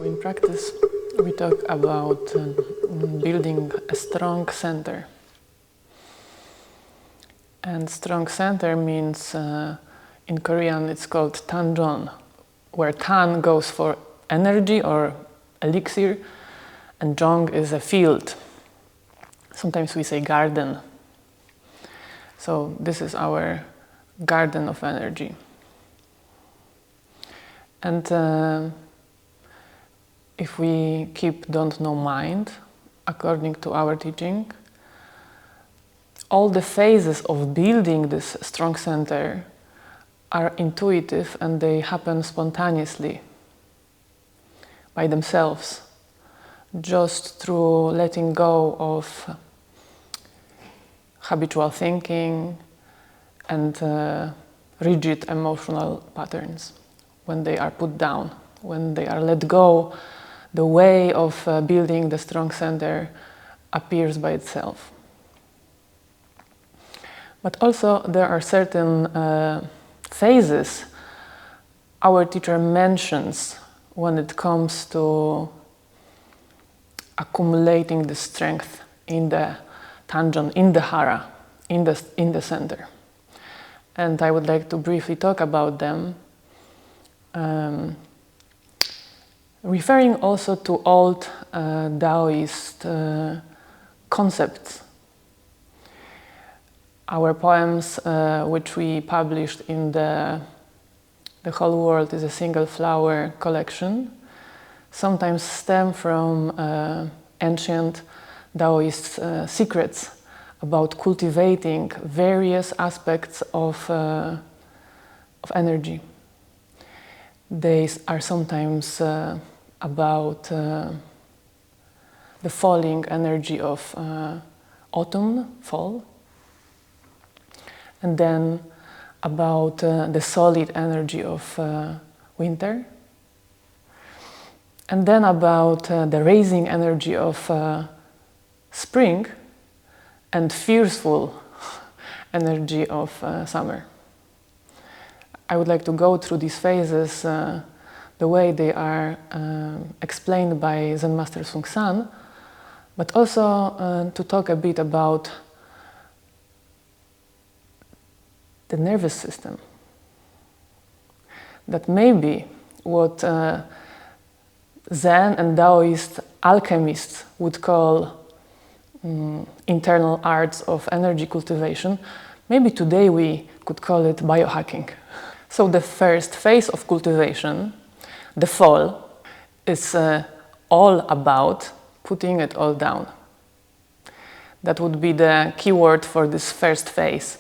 in practice, we talk about building a strong center. And strong center means, in Korean it's called danjon, where tan goes for energy or elixir, and jong is a field. Sometimes we say garden. So this is our garden of energy. And if we keep don't know mind, according to our teaching, all the phases of building this strong center are intuitive and they happen spontaneously by themselves, just through letting go of habitual thinking and rigid emotional patterns. When they are put down, when they are let go, the way of building the strong center appears by itself. But also there are certain phases our teacher mentions when it comes to accumulating the strength in the danjon, in the hara, in the center. And I would like to briefly talk about them, referring also to old Taoist concepts. Our poems, which we published in the Whole World is a Single Flower collection, sometimes stem from ancient Taoist secrets about cultivating various aspects of energy. They are sometimes about the falling energy of autumn, fall, and then about the solid energy of winter, and then about the raising energy of spring and fearful energy of summer. I would like to go through these phases the way they are explained by Zen Master Seung Sahn, but also to talk a bit about the nervous system. That maybe what Zen and Taoist alchemists would call internal arts of energy cultivation, maybe today we could call it biohacking. So the first phase of cultivation, the fall, is all about putting it all down. That would be the key word for this first phase.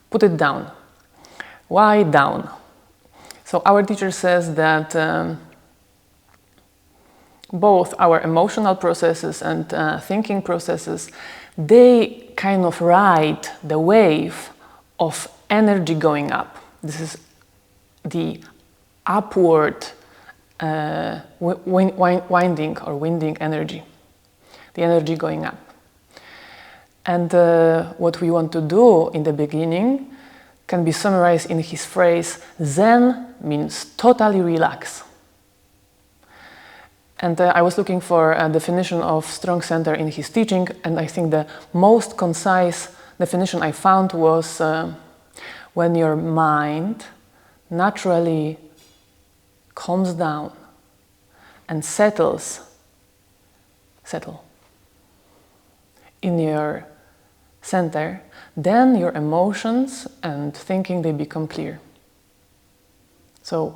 Put it down. Why down? So our teacher says that both our emotional processes and thinking processes, they kind of ride the wave of energy going up. This is the upward winding energy, the energy going up. And what we want to do in the beginning can be summarized in his phrase, Zen means totally relax. And I was looking for a definition of strong center in his teaching, and I think the most concise definition I found was when your mind naturally calms down and settle in your center, then your emotions and thinking, they become clear. So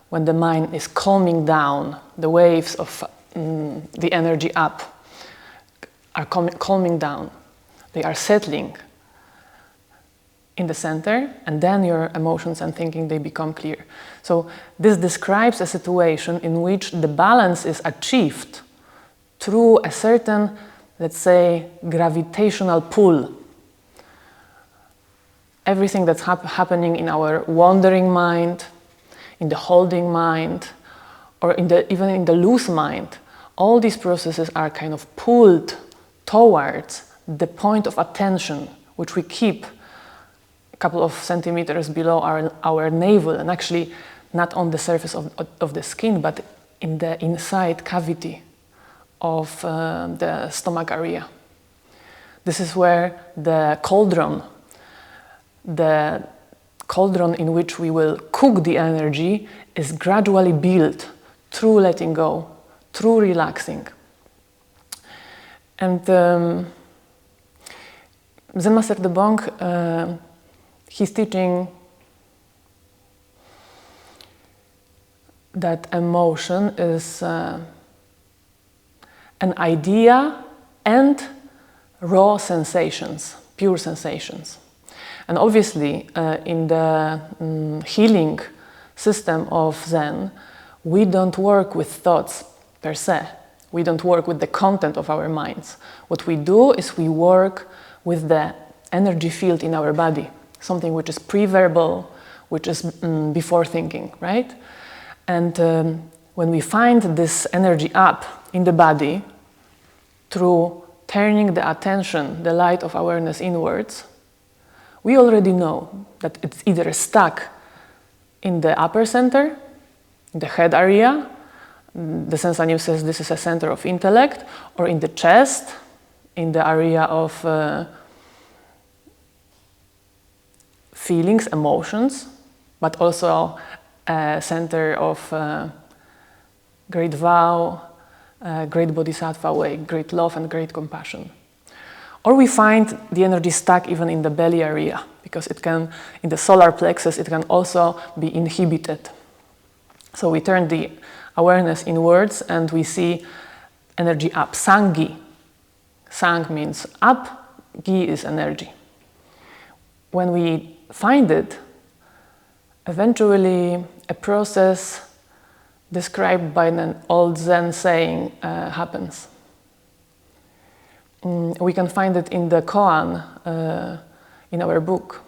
when the mind is calming down, the waves of the energy up are calming down. They are settling in the center, and then your emotions and thinking, they become clear. So this describes a situation in which the balance is achieved through a certain, let's say, gravitational pull. Everything that's happening in our wandering mind, in the holding mind, or even in the loose mind, all these processes are kind of pulled towards the point of attention, which we keep a couple of centimeters below our navel, and actually not on the surface of the skin, but in the inside cavity of the stomach area. This is where the cauldron in which we will cook the energy is gradually built through letting go, through relaxing. And Zen Master De Bong, he's teaching that emotion is an idea and raw sensations, pure sensations. And obviously, in the healing system of Zen, we don't work with thoughts per se. We don't work with the content of our minds. What we do is we work with the energy field in our body, something which is pre-verbal, which is before thinking, right? And when we find this energy up in the body through turning the attention, the light of awareness inwards, we already know that it's either stuck in the upper center, in the head area. The Sensei says this is a center of intellect, or in the chest, in the area of feelings, emotions, but also a center of great vow, great bodhisattva way, great love and great compassion. Or we find the energy stuck even in the belly area, because it can, in the solar plexus, it can also be inhibited. So we turn the awareness inwards and we see energy up, Sang-gi. Sang means up, gi is energy. When we find it, eventually a process described by an old Zen saying happens. We can find it in the koan in our book.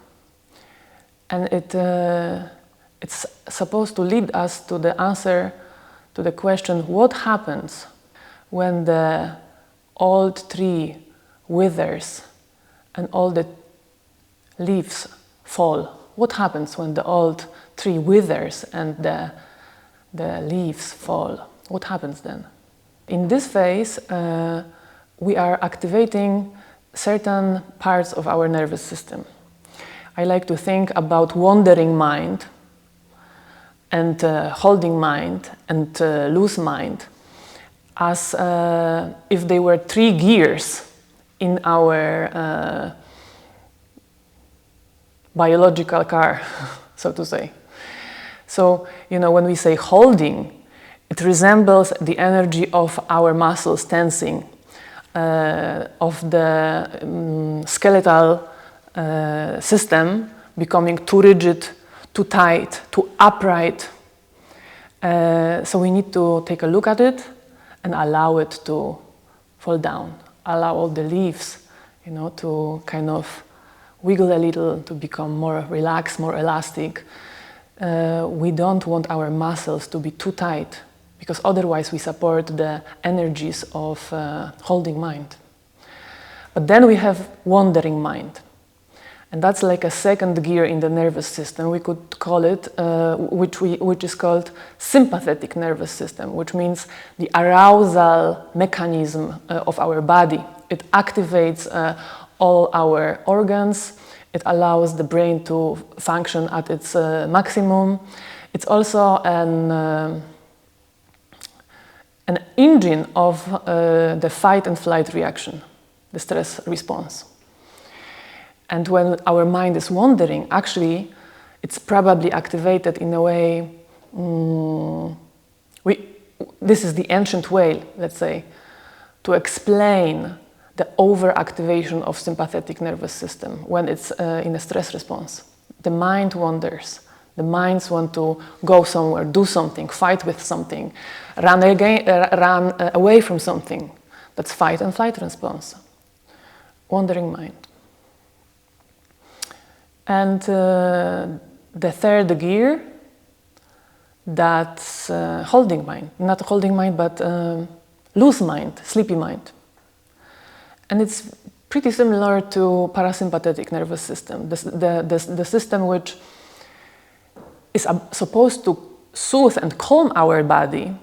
And it's supposed to lead us to the answer to the question, what happens when the old tree withers and all the leaves fall? What happens when the old tree withers and the leaves fall? What happens then? In this phase, we are activating certain parts of our nervous system. I like to think about wandering mind and holding mind and loose mind as if they were 3 gears in our biological car, so to say. So, when we say holding, it resembles the energy of our muscles tensing, of the skeletal system becoming too rigid, too tight, too upright. So we need to take a look at it and allow it to fall down. Allow all the leaves, to kind of wiggle a little, to become more relaxed, more elastic. We don't want our muscles to be too tight, because otherwise we support the energies of holding mind. But then we have wandering mind. And that's like a second gear in the nervous system. We could call it, which is called sympathetic nervous system, which means the arousal mechanism of our body. It activates all our organs. It allows the brain to function at its maximum. It's also an engine of the fight and flight reaction, the stress response. And when our mind is wandering, actually, it's probably activated in a way, this is the ancient way, let's say, to explain the overactivation of sympathetic nervous system when it's in a stress response. The mind wanders. The minds want to go somewhere, do something, fight with something, run away from something. That's fight and flight response. Wandering mind. And the third gear, that's holding mind. Not holding mind, but loose mind, sleepy mind. And it's pretty similar to parasympathetic nervous system, the system which is supposed to soothe and calm our body,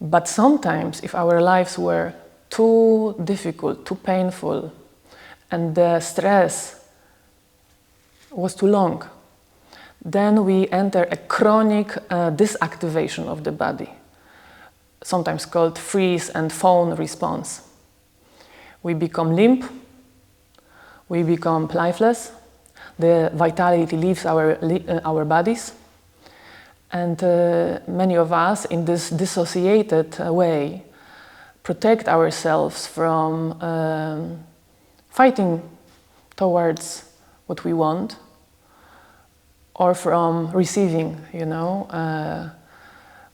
But sometimes, if our lives were too difficult, too painful, and the stress was too long, then we enter a chronic disactivation of the body, sometimes called freeze and fawn response. We become limp, we become lifeless, the vitality leaves our bodies, and many of us, in this dissociated way, protect ourselves from fighting towards what we want, or from receiving,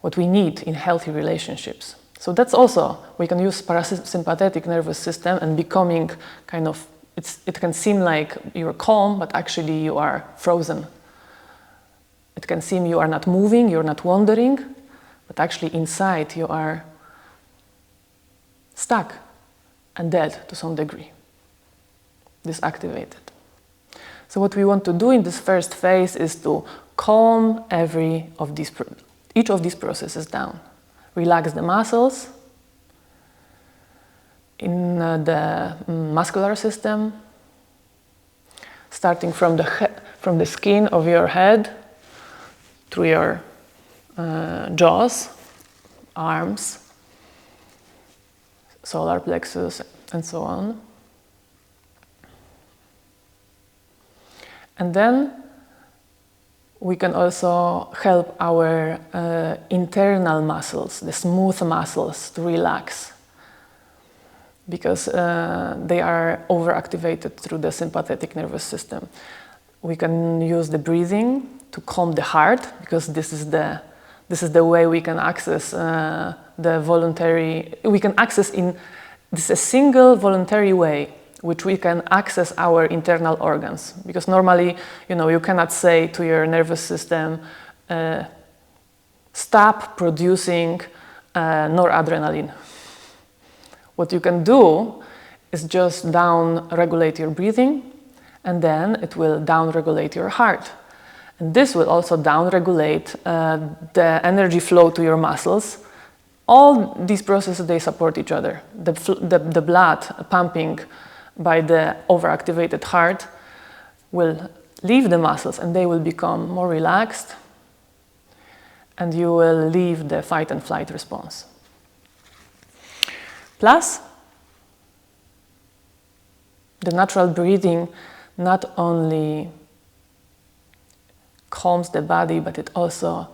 what we need in healthy relationships. So that's also, we can use parasympathetic nervous system and becoming kind of, it can seem like you're calm, but actually you are frozen. It can seem you are not moving, you're not wandering, but actually inside you are stuck and dead to some degree, disactivated. So what we want to do in this first phase is to calm each of these processes down. Relax the muscles in the muscular system, starting from the skin of your head through your jaws, arms, solar plexus, and so on. And then we can also help our internal muscles, the smooth muscles, to relax, because they are overactivated through the sympathetic nervous system. We can use the breathing to calm the heart, because this is the way we can access the voluntary. We can access this is a single voluntary way which we can access our internal organs, because normally, you cannot say to your nervous system, stop producing noradrenaline. What you can do is just down-regulate your breathing, and then it will down-regulate your heart. And this will also down-regulate the energy flow to your muscles. All these processes, they support each other. The blood pumping by the overactivated heart will leave the muscles and they will become more relaxed, and you will leave the fight and flight response. Plus, the natural breathing not only calms the body, but it also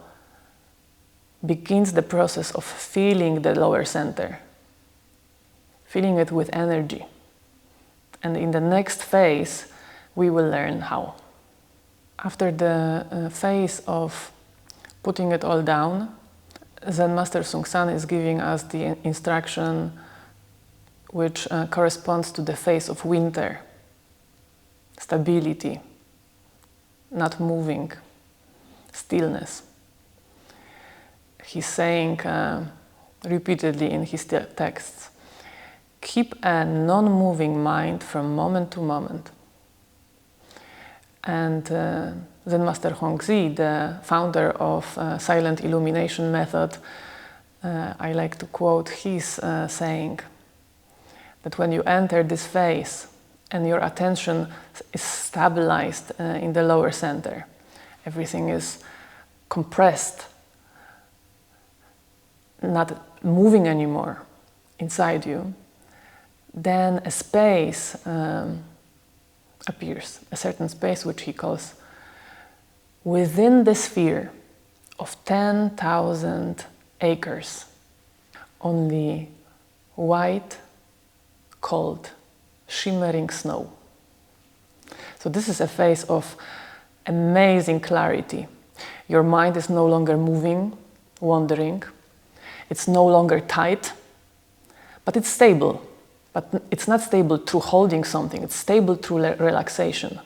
begins the process of feeling the lower center, feeling it with energy. And in the next phase, we will learn how. After the phase of putting it all down, Zen Master Seung Sahn is giving us the instruction which corresponds to the phase of winter. Stability, not moving, stillness. He's saying repeatedly in his texts, keep a non-moving mind from moment to moment. And Zen Master Hongzhi, the founder of Silent Illumination method, I like to quote his saying that when you enter this phase and your attention is stabilized in the lower center, everything is compressed, not moving anymore inside you, then a space appears, a certain space which he calls within the sphere of 10,000 acres, only white, cold, shimmering snow. So this is a phase of amazing clarity. Your mind is no longer moving, wandering. It's no longer tight, but it's stable. But it's not stable through holding something, it's stable through relaxation.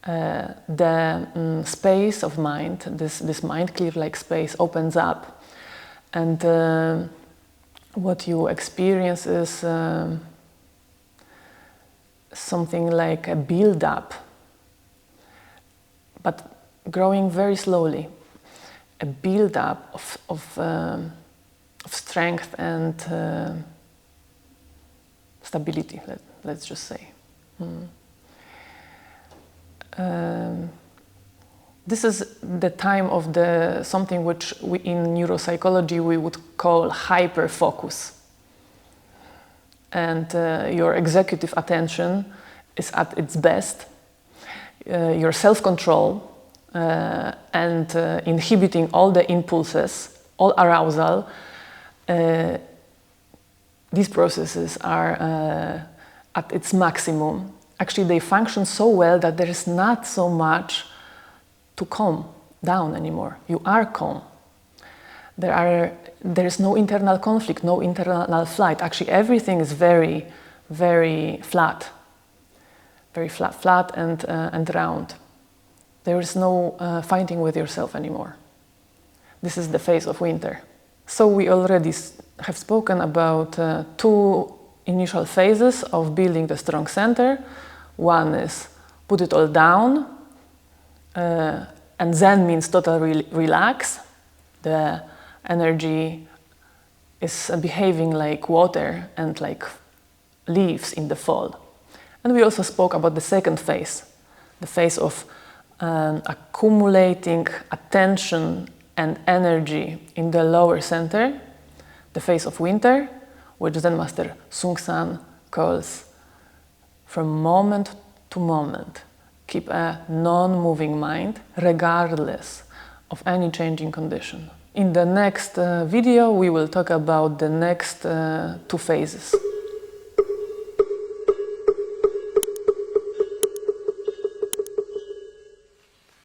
The space of mind, this mind clear-like space, opens up, and what you experience is something like a build-up, but growing very slowly. A build-up of strength and stability, let's just say. This is the time of something which in neuropsychology we would call hyperfocus. And your executive attention is at its best. Your self-control and inhibiting all the impulses, all arousal, these processes are at its maximum. Actually, they function so well that there is not so much to calm down anymore. You are calm. There is no internal conflict, no internal flight. Actually, everything is very, very flat. Very flat and round. There is no fighting with yourself anymore. This is the phase of winter. So we already have spoken about two initial phases of building the strong center. One is put it all down, and Zen means totally relax. The energy is behaving like water and like leaves in the fall. And we also spoke about the second phase, the phase of accumulating attention and energy in the lower center, the phase of winter, which Zen Master Seung Sahn calls from moment to moment. Keep a non-moving mind regardless of any changing condition. In the next video, we will talk about the next two phases.